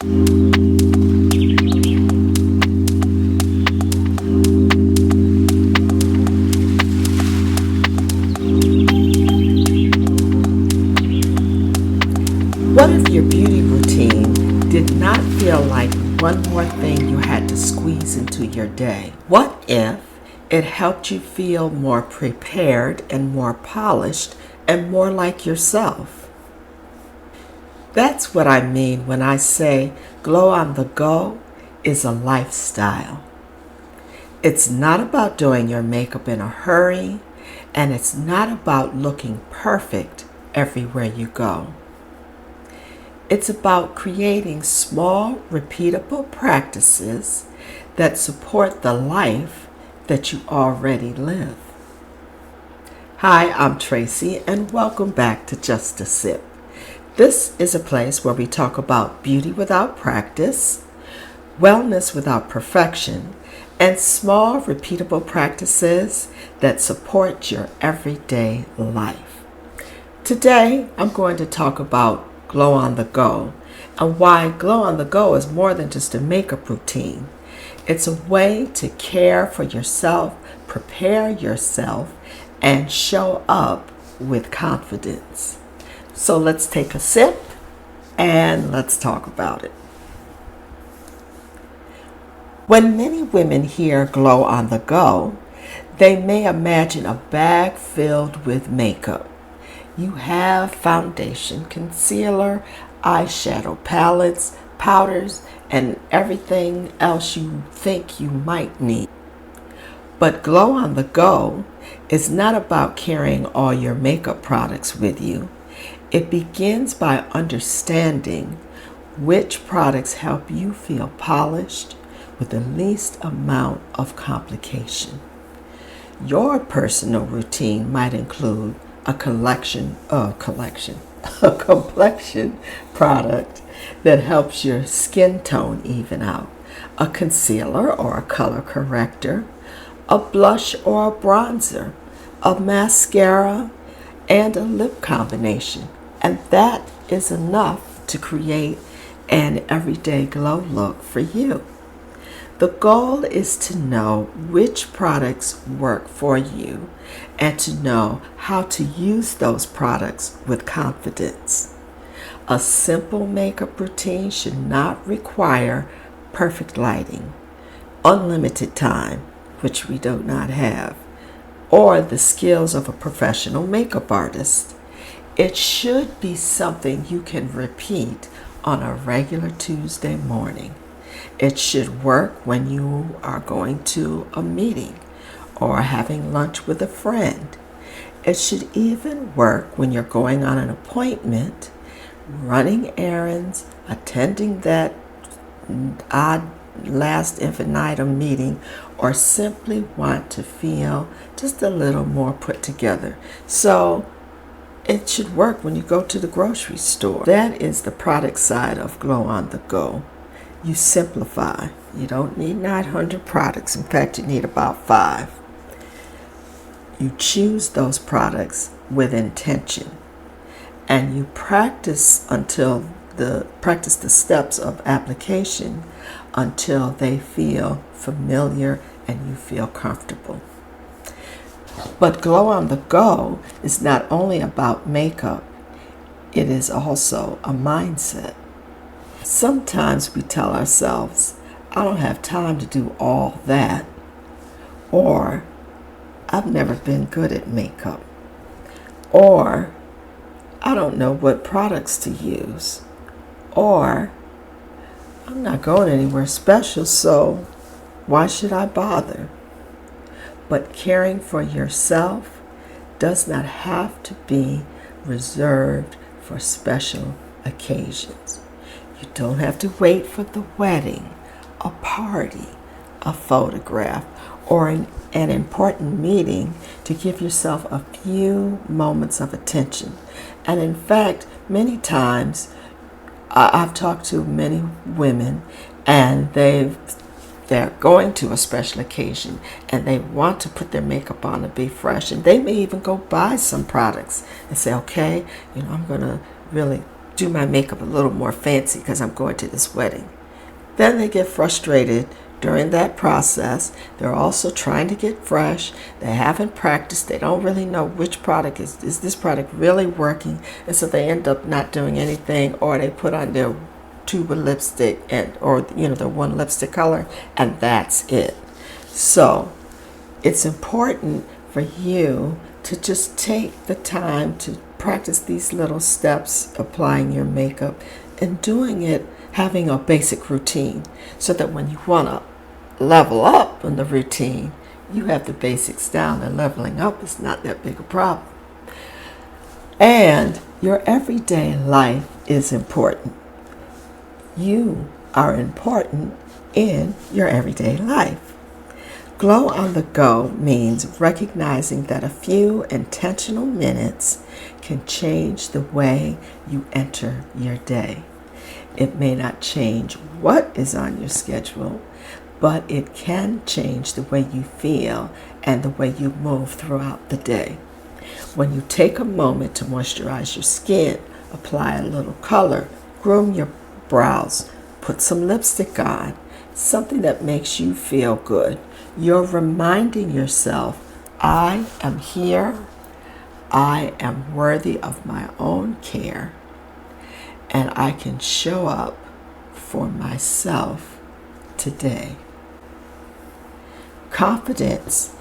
What if your beauty routine did not feel like one more thing you had to squeeze into your day? What if it helped you feel more prepared and more polished and more like yourself? That's what I mean when I say glow on the go is a lifestyle. It's not about doing your makeup in a hurry, and it's not about looking perfect everywhere you go. It's about creating small, repeatable practices that support the life that you already live. Hi, I'm Tracy, and welcome back to Just a Sip. This is a place where we talk about beauty without practice, wellness without perfection, and small, repeatable practices that support your everyday life. Today, I'm going to talk about glow on the go, and why glow on the go is more than just a makeup routine. It's a way to care for yourself, prepare yourself, and show up with confidence. So let's take a sip and let's talk about it. When many women hear glow on the go, they may imagine a bag filled with makeup. You have foundation, concealer, eyeshadow palettes, powders, and everything else you think you might need. But glow on the go is not about carrying all your makeup products with you. It begins by understanding which products help you feel polished with the least amount of complication. Your personal routine might include a complexion product that helps your skin tone even out, a concealer or a color corrector, a blush or a bronzer, a mascara, and a lip combination. And that is enough to create an everyday glow look for you. The goal is to know which products work for you and to know how to use those products with confidence. A simple makeup routine should not require perfect lighting, unlimited time, which we do not have, or the skills of a professional makeup artist. It should be something you can repeat on a regular Tuesday morning. It should work when you are going to a meeting or having lunch with a friend. It should even work when you're going on an appointment, running errands, attending that odd last infinitum meeting, or simply want to feel just a little more put together. So it should work when you go to the grocery store. That is the product side of glow on the go. You simplify. You don't need 900 products. In fact, you need about 5. You choose those products with intention, and you practice the steps of application until they feel familiar and you feel comfortable. But glow on the go is not only about makeup, it is also a mindset. Sometimes we tell ourselves, I don't have time to do all that, or I've never been good at makeup, or I don't know what products to use, or I'm not going anywhere special, so why should I bother? But caring for yourself does not have to be reserved for special occasions. You don't have to wait for the wedding, a party, a photograph, or an important meeting to give yourself a few moments of attention. And in fact, many times I've talked to many women, and they're going to a special occasion and they want to put their makeup on to be fresh, and they may even go buy some products and say, okay, I'm going to really do my makeup a little more fancy because I'm going to this wedding. Then they get frustrated during that process. They're also trying to get fresh. They haven't practiced. They don't really know which product is this product really working, and so they end up not doing anything, or they put on their tube of lipstick or their one lipstick color, and that's it. So it's important for you to just take the time to practice these little steps, applying your makeup and doing it, having a basic routine, so that when you want to level up in the routine, you have the basics down, and leveling up is not that big a problem. And your everyday life is important. You are important in your everyday life. Glow on the go means recognizing that a few intentional minutes can change the way you enter your day. It may not change what is on your schedule, but it can change the way you feel and the way you move throughout the day. When you take a moment to moisturize your skin, apply a little color, groom your brows, put some lipstick on, something that makes you feel good, you're reminding yourself, I am here, I am worthy of my own care, and I can show up for myself today. Confidence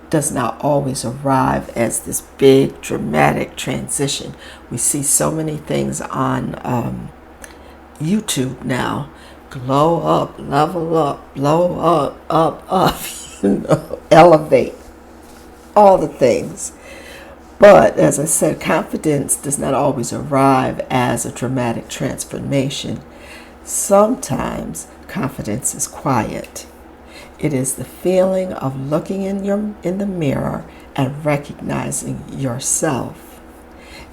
does not always arrive as this big dramatic transition. We see so many things on YouTube now. Glow up, level up, blow up, elevate, all the things. But as I said, confidence does not always arrive as a dramatic transformation. Sometimes confidence is quiet. It is the feeling of looking in the mirror and recognizing yourself.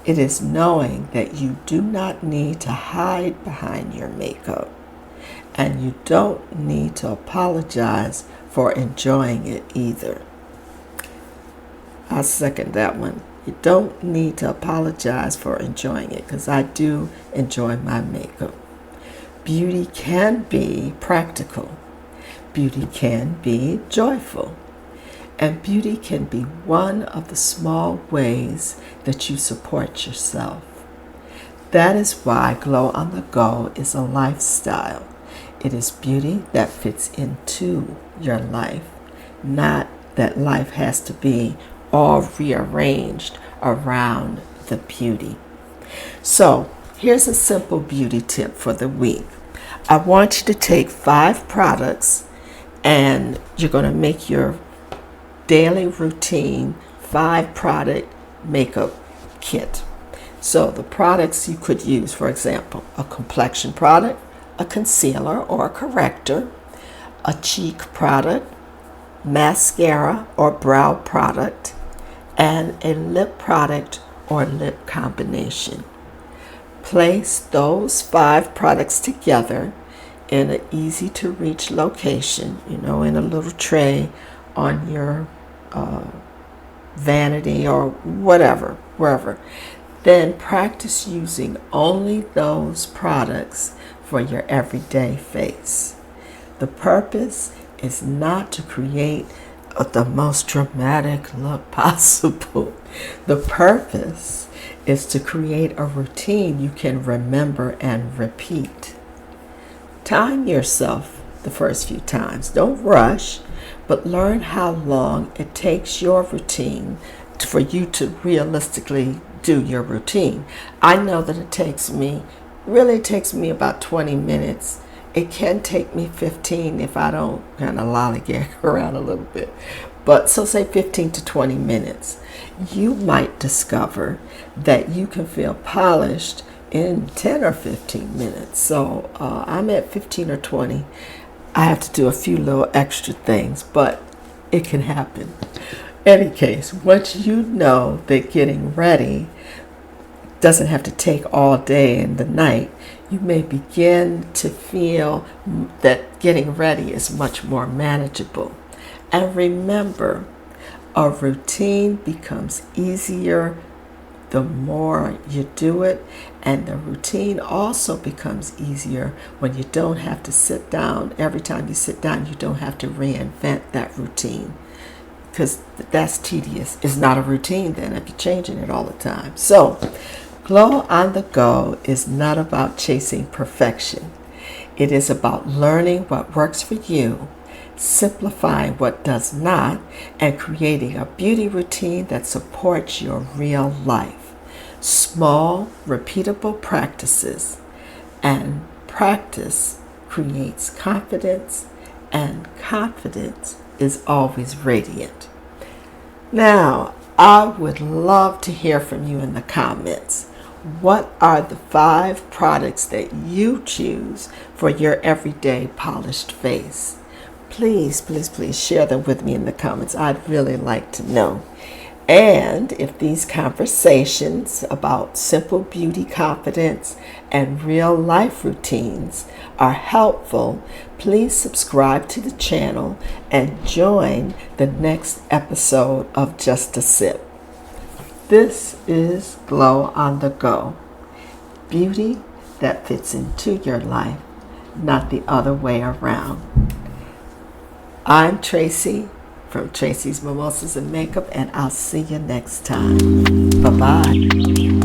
It is knowing that you do not need to hide behind your makeup, and you don't need to apologize for enjoying it either. I second that one. You don't need to apologize for enjoying it, because I do enjoy my makeup. Beauty can be practical. Beauty can be joyful. And beauty can be one of the small ways that you support yourself. That is why Glow on the Go is a lifestyle. It is beauty that fits into your life, not that life has to be all rearranged around the beauty. So here's a simple beauty tip for the week. I want you to take 5 products, and you're going to make your daily routine 5-product makeup kit. So the products you could use, for example, a complexion product, a concealer or a corrector, a cheek product, mascara or brow product, and a lip product or lip combination. Place those 5 products together in an easy to reach location, in a little tray on your vanity or whatever, wherever. Then practice using only those products for your everyday face. The purpose is not to create the most dramatic look possible. The purpose is to create a routine you can remember and repeat. Time yourself the first few times. Don't rush, but learn how long it takes your routine for you to realistically do your routine. I know that it takes me about 20 minutes. It can take me 15 if I don't kind of lollygag around a little bit. But so say 15 to 20 minutes. You might discover that you can feel polished in 10 or 15 minutes. So I'm at 15 or 20. I have to do a few little extra things, but it can happen. Any case, once you know that getting ready doesn't have to take all day and the night, you may begin to feel that getting ready is much more manageable. And remember, a routine becomes easier the more you do it, and the routine also becomes easier when you don't have to sit down. Every time you sit down, you don't have to reinvent that routine, because that's tedious. It's not a routine then if you're changing it all the time. So, Glow on the Go is not about chasing perfection. It is about learning what works for you, simplifying what does not, and creating a beauty routine that supports your real life. Small, repeatable practices, and practice creates confidence, and confidence is always radiant. Now, I would love to hear from you in the comments. What are the 5 products that you choose for your everyday polished face? Please, please, please share them with me in the comments. I'd really like to know. And if these conversations about simple beauty confidence and real life routines are helpful, please subscribe to the channel and join the next episode of Just a Sip. This is Glow on the Go. Beauty that fits into your life, not the other way around. I'm Tracy from Tracy's Mimosas and Makeup, and I'll see you next time. Bye-bye.